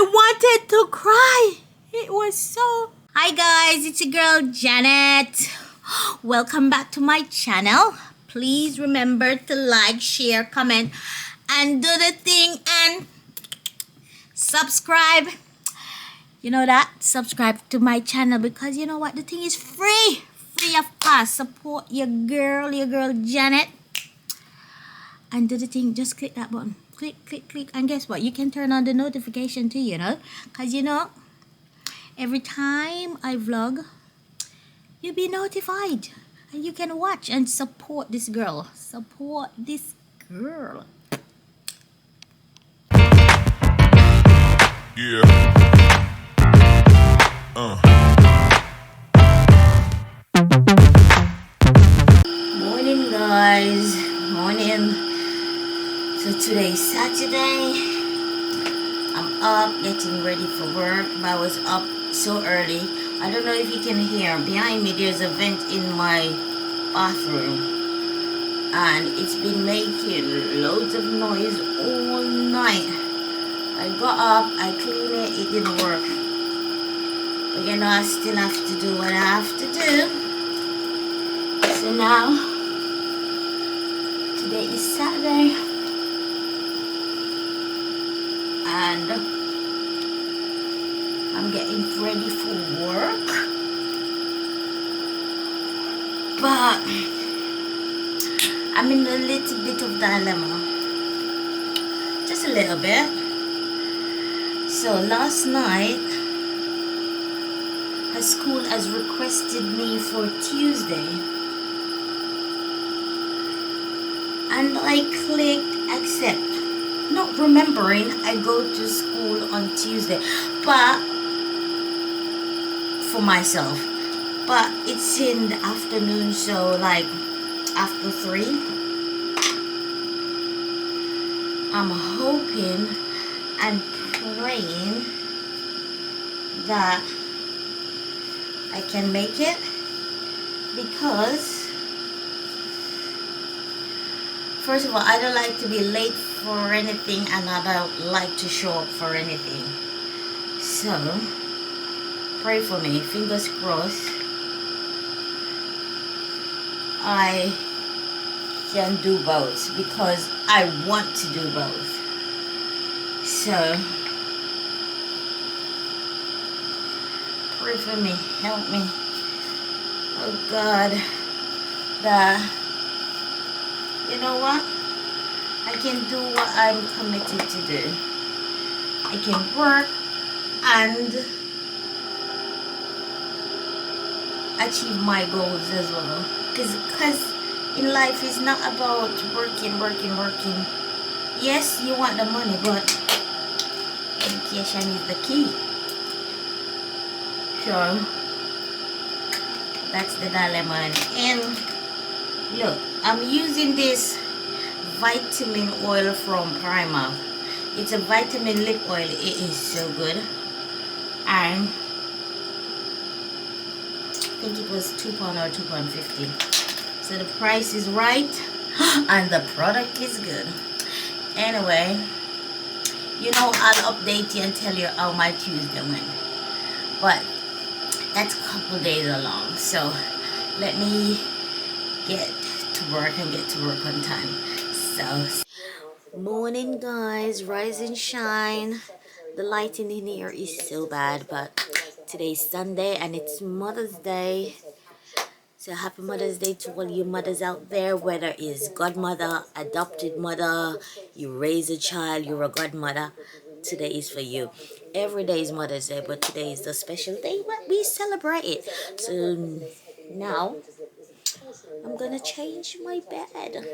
I wanted to cry. It was so... Hi guys, it's your girl Janet. Welcome back to my channel. Please remember to like, share, comment, and do the thing and subscribe. You know that? Subscribe to my channel because you know what? The thing is free. Free of cost. Support your girl Janet. And do the thing. Just click that button. Click. And guess what? You can turn on the notification too, you know. Because you know, every time I vlog, you'll be notified. And you can watch and support this girl. Support this girl. Yeah. Morning guys. Morning. So today's Saturday. I'm up getting ready for work. I was up so early. I don't know if you can hear. Behind me there's a vent in my bathroom. And it's been making loads of noise all night. I got up, I cleaned it, it didn't work. But you know, I still have to do what I have to do. So now, today is Saturday. And I'm getting ready for work. But I'm in a little bit of dilemma. Just a little bit. So last night, her school has requested me for Tuesday. And I clicked accept. Not remembering I go to school on Tuesday. But, for myself. But it's in the afternoon, so like after 3. I'm hoping and praying that I can make it, because first of all, I don't like to be late for anything, and I don't like to show up for anything. So pray for me, fingers crossed I can do both, because I want to do both. So pray for me, help me, oh God, that you know what, I can do what I'm committed to do. I can work and achieve my goals as well, because in life it's not about working. Yes, you want the money, but education is the key. So that's the dilemma. And look, I'm using this vitamin oil from Primark. It's a vitamin lip oil. It is so good. And I think it was £2 or £2.50. So the price is right and the product is good. Anyway, you know, I'll update you and tell you how my Tuesday went. But that's a couple days along. So let me get to work and get to work on time. So morning guys, rise and shine. The lighting in here is so bad, but today's Sunday and it's Mother's Day. So happy Mother's Day to all you mothers out there, whether it's godmother, adopted mother, you raise a child, you're a godmother. Today is for you. Every day is Mother's Day, but today is the special day that we celebrate it. So now I'm gonna change my bed.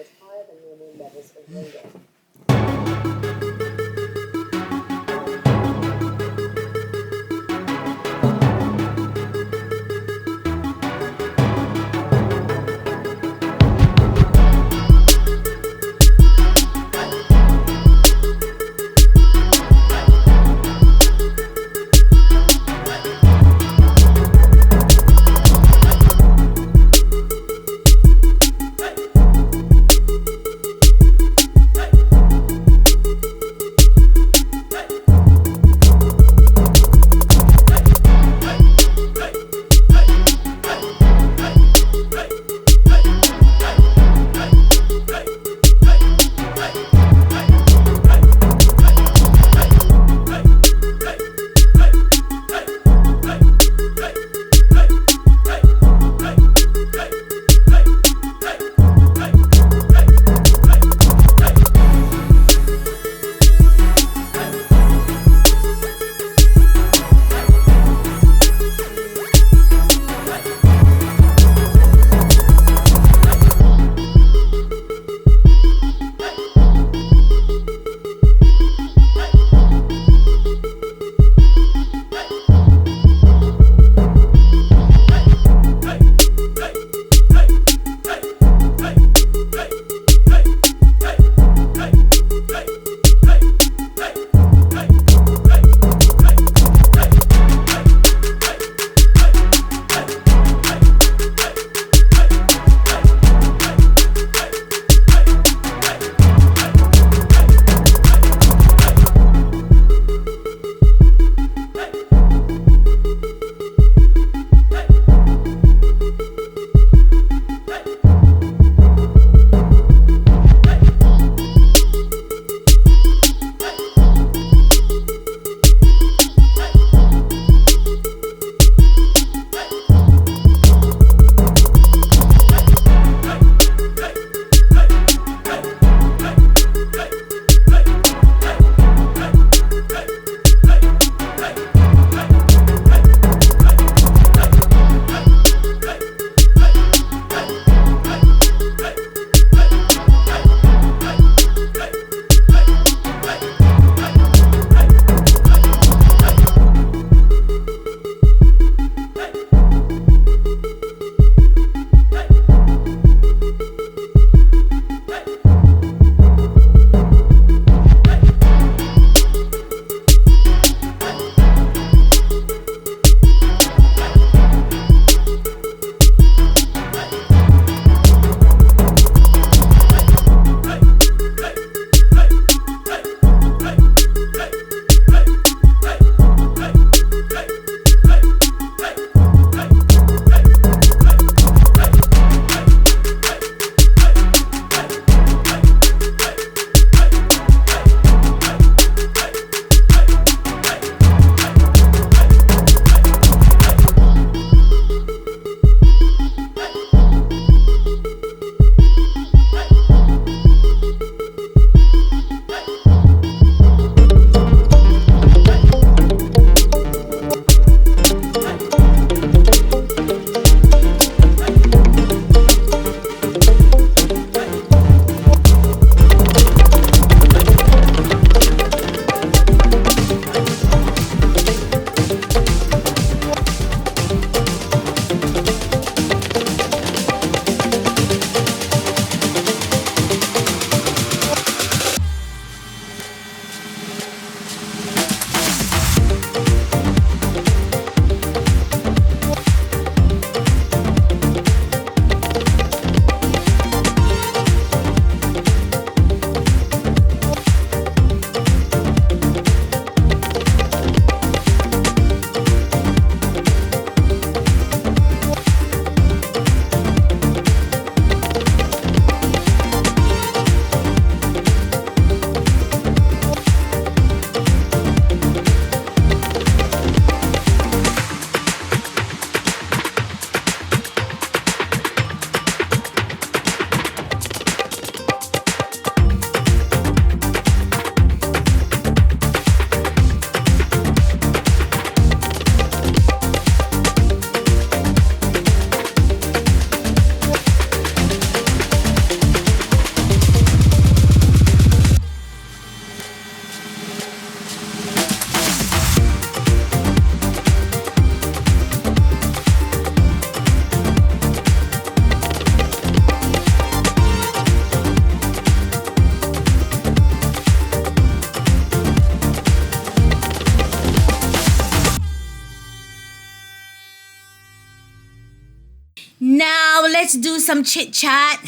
So let's do some chit chat.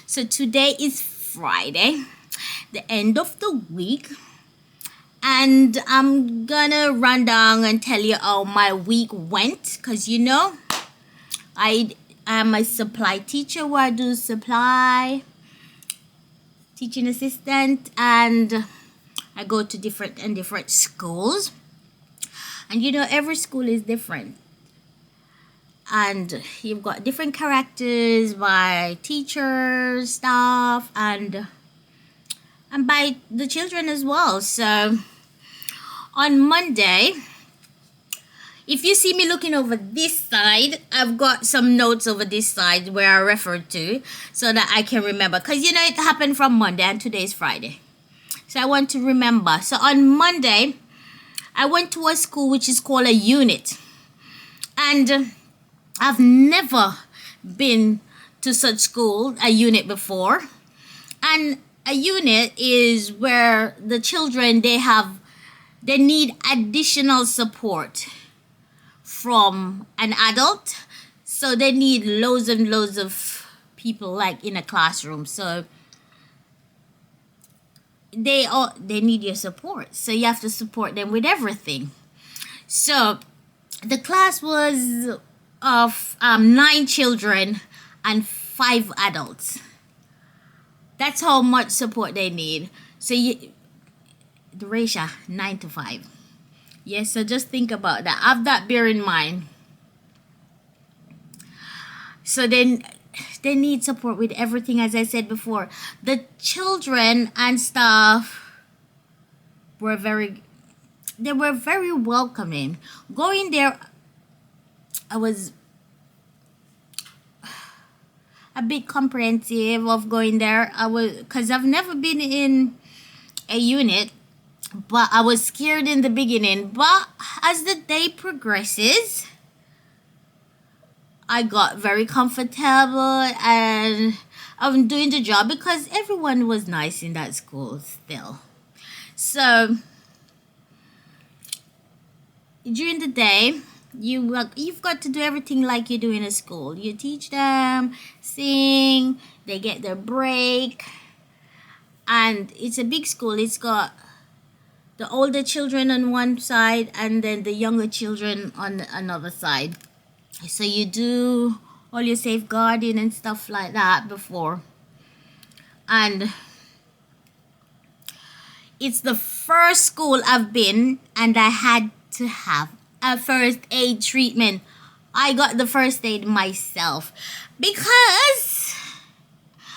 So today is Friday, the end of the week, and I'm gonna run down and tell you how my week went, because I am a supply teacher where I do supply teaching assistant, and I go to different schools, and every school is different, and you've got different characters by teachers, staff, and by the children as well. So on Monday, if you see me looking over this side, I've got some notes over this side where I referred to so that I can remember, because it happened from Monday and today is Friday, so I want to remember. So on Monday, I went to a school which is called a unit, and I've never been to such school, a unit, before. And a unit is where the children, they need additional support from an adult. So they need loads and loads of people, like in a classroom. So they need your support. So you have to support them with everything. So the class was of 9 children and 5 adults. That's how much support they need. So the ratio 9 to 5. Yes, so just think about that. Have that bear in mind. So then they need support with everything, as I said before. The children and staff were very welcoming. Going there, I was a bit comprehensive of going there. Because I've never been in a unit, but I was scared in the beginning. But as the day progresses, I got very comfortable and I'm doing the job, because everyone was nice in that school still. So during the day, you've got to do everything like you do in a school. You teach them, sing, they get their break, and it's a big school. It's got the older children on one side and then the younger children on another side. So you do all your safeguarding and stuff like that before. And it's the first school I've been, and I had to have a first aid treatment. I got the first aid myself because,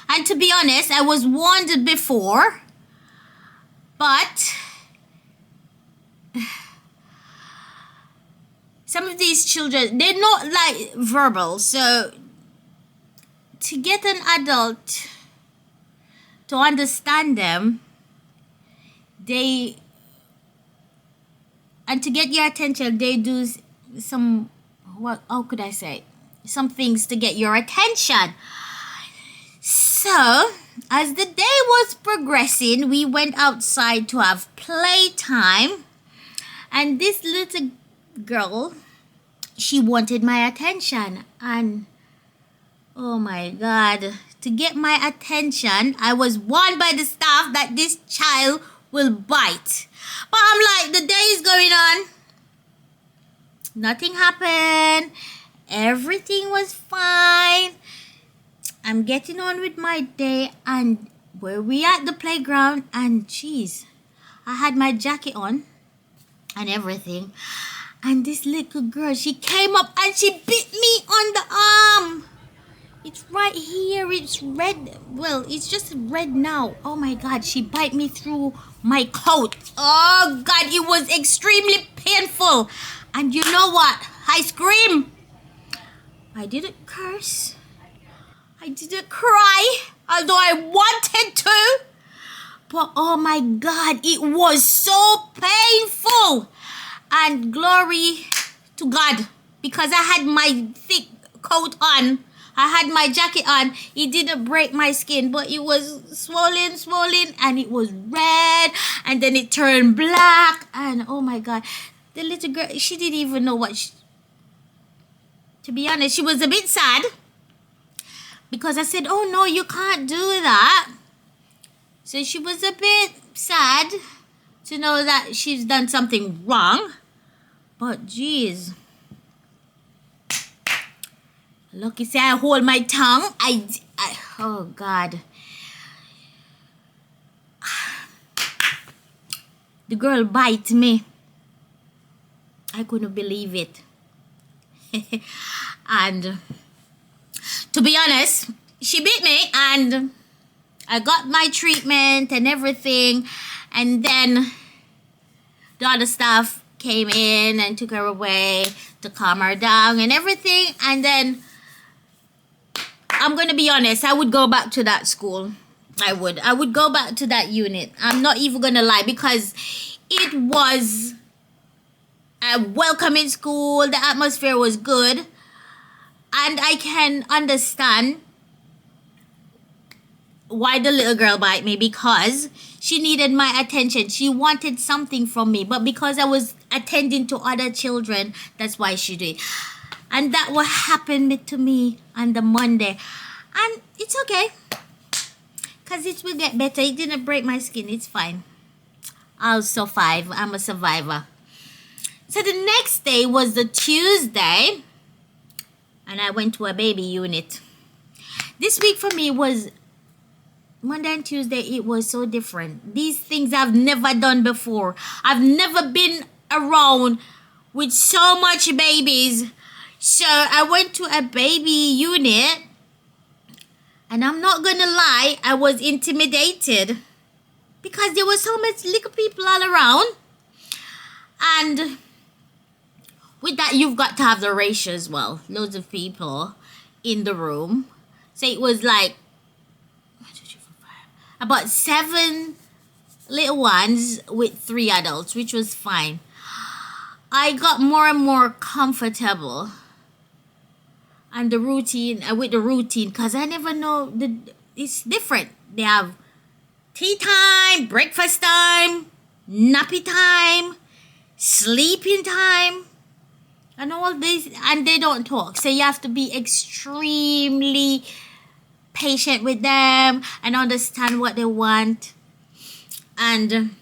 and to be honest, I was warned before, but some of these children, they're not like verbal. So to get an adult to understand them, and to get your attention, they do some, how could I say, some things to get your attention. So as the day was progressing, we went outside to have playtime, and this little girl, she wanted my attention, and oh my God, to get my attention, I was warned by the staff that this child will bite. But I'm like, the day is going on, nothing happened, everything was fine. I'm getting on with my day, and where we at the playground, and geez, I had my jacket on and everything, and this little girl, she came up and she bit me on the arm. It's right here. It's red. Well, it's just red now. Oh my God, she bit me through my coat. Oh God, it was extremely painful. And you know what? I screamed. I didn't curse. I didn't cry, although I wanted to. But oh my God, it was so painful. And glory to God, because I had my thick coat on. I had my jacket on. It didn't break my skin, but it was swollen, and it was red, and then it turned black. And oh my God, the little girl, she didn't even know to be honest, she was a bit sad. because I said, oh no, you can't do that. So she was a bit sad to know that she's done something wrong. But geez, lucky say I hold my tongue. Oh God. The girl bite me. I couldn't believe it. And to be honest, she bit me and I got my treatment and everything. And then the other staff came in and took her away to calm her down and everything. And then I'm going to be honest, I would go back to that school. I would go back to that unit. I'm not even going to lie, because it was a welcoming school. The atmosphere was good. And I can understand why the little girl bite me, because she needed my attention. She wanted something from me, but because I was attending to other children, that's why she did. And that what happened to me on the Monday. And it's okay, because it will get better. It didn't break my skin. It's fine. I'll survive. I'm a survivor. So the next day was the Tuesday, and I went to a baby unit. This week for me was Monday and Tuesday. It was so different. These things I've never done before. I've never been around with so much babies. So I went to a baby unit, and I'm not gonna lie, I was intimidated because there was so much little people all around. And with that, you've got to have the ratio as well. Loads of people in the room. So it was like about 7 little ones with 3 adults, which was fine. I got more and more comfortable. And the routine, with the routine, because I never know, it's different. They have tea time, breakfast time, nappy time, sleeping time, and all this, and they don't talk. So you have to be extremely patient with them and understand what they want. And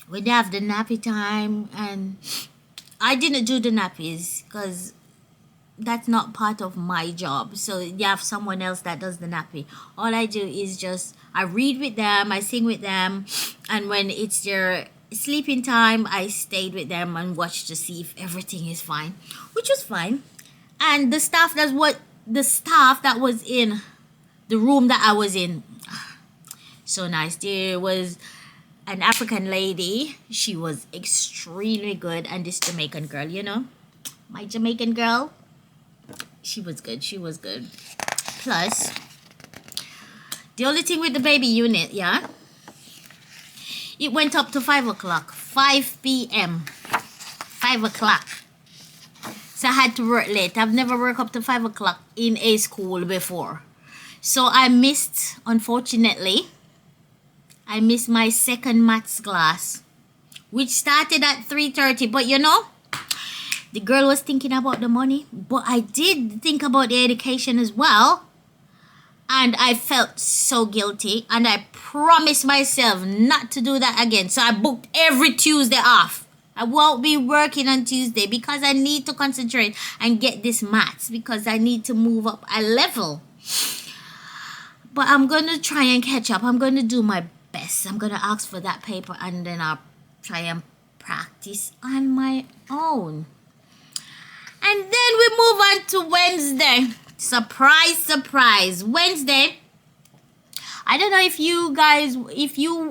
when they have the nappy time, and I didn't do the nappies because that's not part of my job. So you have someone else that does the nappy. All I do is just I read with them, I sing with them, and when it's their sleeping time, I stayed with them and watched to see if everything is fine, which was fine. And the staff that was in the room that I was in, so nice. There was an African lady. She was extremely good, and this Jamaican girl, my Jamaican girl, she was good. Plus, the only thing with the baby unit, it went up to 5 o'clock, 5 p.m., 5 o'clock. So I had to work late. I've never worked up to 5 o'clock in a school before. So unfortunately, I missed my second maths class, which started at 3:30. But the girl was thinking about the money, but I did think about the education as well. And I felt so guilty, and I promised myself not to do that again. So I booked every Tuesday off. I won't be working on Tuesday because I need to concentrate and get this maths, because I need to move up a level. But I'm going to try and catch up. I'm going to do my best. I'm going to ask for that paper, and then I'll try and practice on my own. And then we move on to Wednesday. Surprise. Wednesday. I don't know if you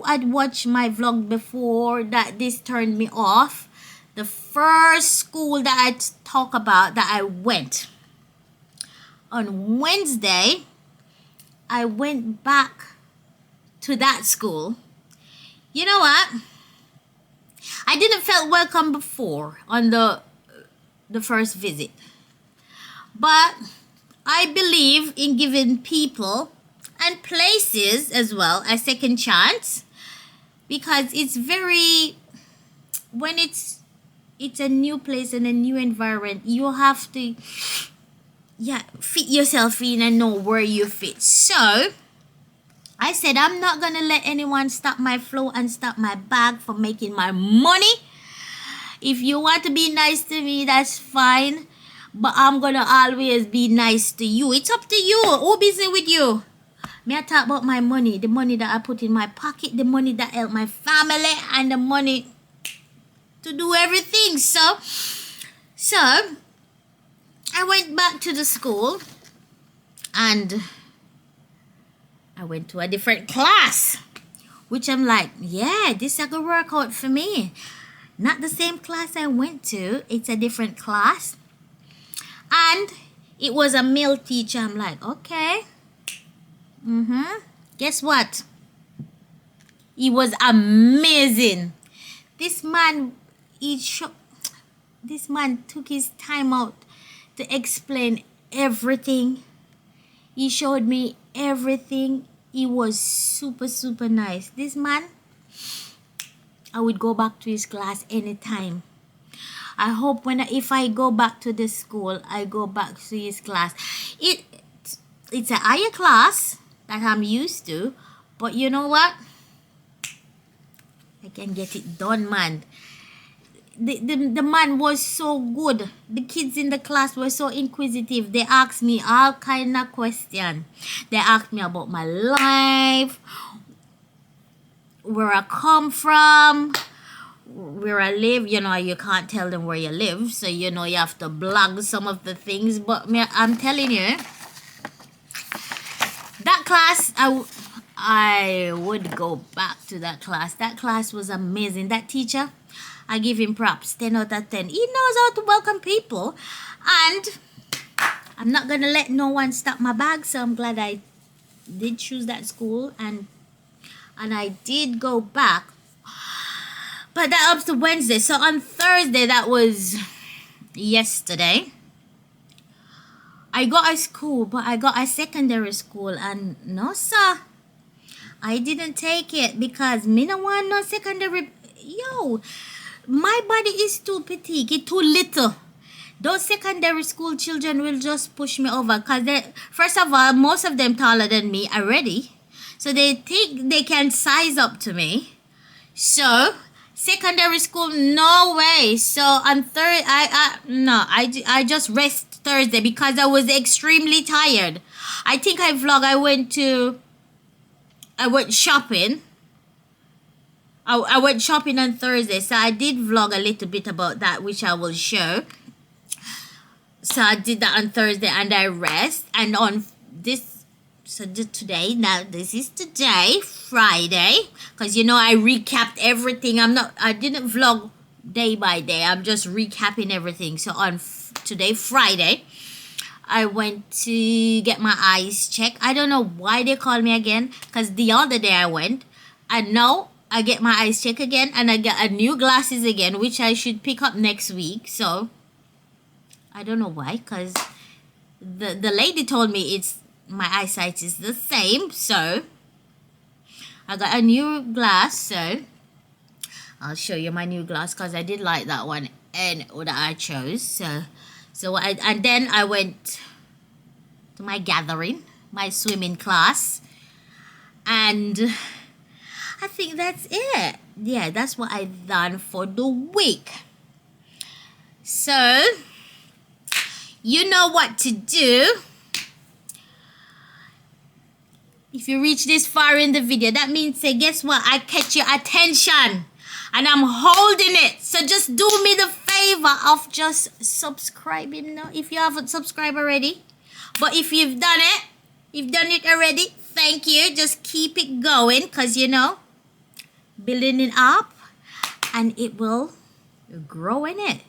had watched my vlog before, that this turned me off. The first school that I talk about that I went. On Wednesday, I went back to that school. You know what? I didn't feel welcome before on the first visit. But I believe in giving people and places as well a second chance, because when it's a new place and a new environment, you have to yeah, fit yourself in and know where you fit. So I said, I'm not gonna let anyone stop my flow and stop my bag from making my money. If you want to be nice to me, that's fine. But I'm gonna always be nice to you. It's up to you. Who busy with you? Me I talk about my money, the money that I put in my pocket, the money that help my family, and the money to do everything. So I went back to the school and I went to a different class, which I'm like, yeah, this is gonna work out for me. Not the same class I went to. It's a different class. And it was a male teacher. I'm like, okay. Guess what? He was amazing. This man, this man took his time out to explain everything. He showed me everything. He was super, super nice. This man, I would go back to his class anytime. I hope if I go back to the school, I go back to his class. It's a higher class that I'm used to, but you know what? I can get it done, man. The man was so good. The kids in the class were so inquisitive. They asked me all kind of questions. They asked me about my life, where I come from, where I live. You know, you can't tell them where you live, so you know you have to blog some of the things. But I'm telling you, that class, I would go back to that class. That class was amazing. That teacher, I give him props. 10 out of 10. He knows how to welcome people. And I'm not going to let no one stop my bag. So I'm glad I did choose that school. And I did go back. But that up to Wednesday. So on Thursday, that was yesterday, I got a school, but I got a secondary school. And no, sir, I didn't take it because me no want no secondary. Yo, my body is too petite, it's too little. Those secondary school children will just push me over because first of all, most of them taller than me already. So they think they can size up to me. So secondary school, no way. So on I just rest Thursday because I was extremely tired. I think I vlog. I went shopping. I went shopping on Thursday, so I did vlog a little bit about that, which I will show. So I did that on Thursday and I rest. And on today, now this is today, Friday, because you know I recapped everything. I didn't vlog day by day. I'm just recapping everything. So on today, Friday, I went to get my eyes checked. I don't know why they called me again, because the other day I went, and now I get my eyes checked again, and I get a new glasses again, which I should pick up next week. So I don't know why, because the lady told me my eyesight is the same. So I got a new glass. So I'll show you my new glass because I did like that one and that I chose. And then I went to my gathering, my swimming class, and I think that's it. Yeah, that's what I've done for the week. So you know what to do. If you reach this far in the video, that means, say, guess what? I catch your attention and I'm holding it. So just do me the favor of just subscribing now if you haven't subscribed already. But if you've done it already, thank you. Just keep it going because, you know, building it up and it will grow in it.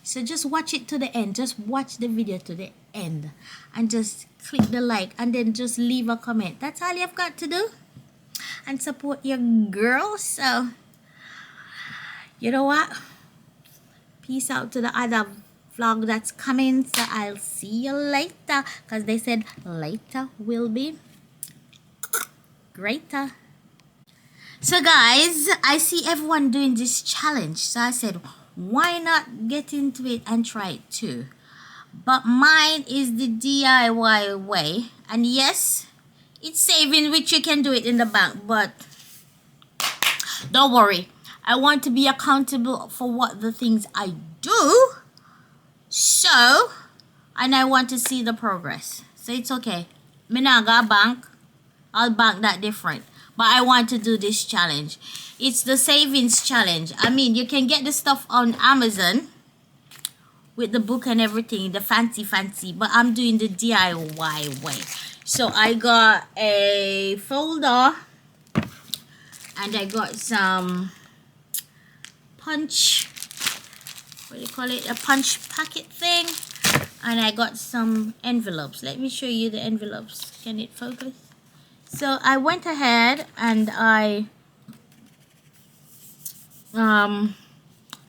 So just watch it to the end. Just watch the video to the end and just click the like and then just leave a comment. That's all you've got to do. And support your girl. So you know what? Peace out to the other vlog that's coming. So I'll see you later. Because they said later will be greater. So guys, I see everyone doing this challenge. So I said, why not get into it and try it too? But mine is the DIY way. And yes, it's saving, which you can do it in the bank. But don't worry. I want to be accountable for what the things I do. So, and I want to see the progress. So it's okay. Me not got bank. I'll bank that different. But I want to do this challenge. It's the savings challenge. I mean, you can get the stuff on Amazon with the book and everything, the fancy, but I'm doing the DIY way. So I got a folder and I got some punch, what do you call it, a punch packet thing, and I got some envelopes. Let me show you the envelopes. Can it focus? So I went ahead and I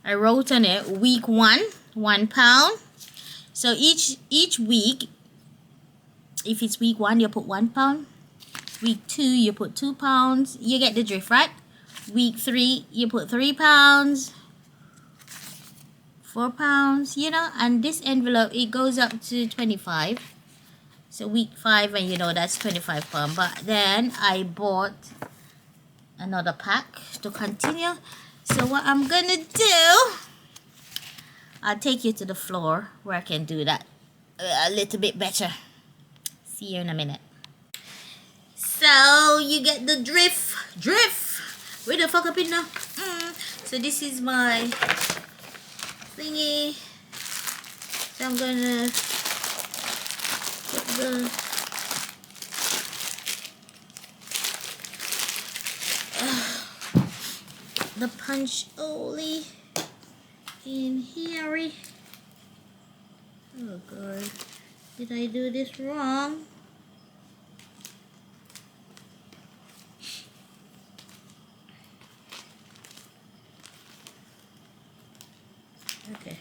wrote on it week 1, £1. So each week, if it's week 1, you put £1. Week 2, you put £2. You get the drift, right? Week 3, you put £3, £4, you know. And this envelope, it goes up to 25. So week 5, and you know that's £25. But then I bought another pack to continue. So what I'm gonna do, I'll take you to the floor where I can do that a little bit better. See you in a minute. So you get the drift. Where the fuck up in now? So this is my thingy. So I'm gonna put the punch only in here. Oh god, did I do this wrong? Okay.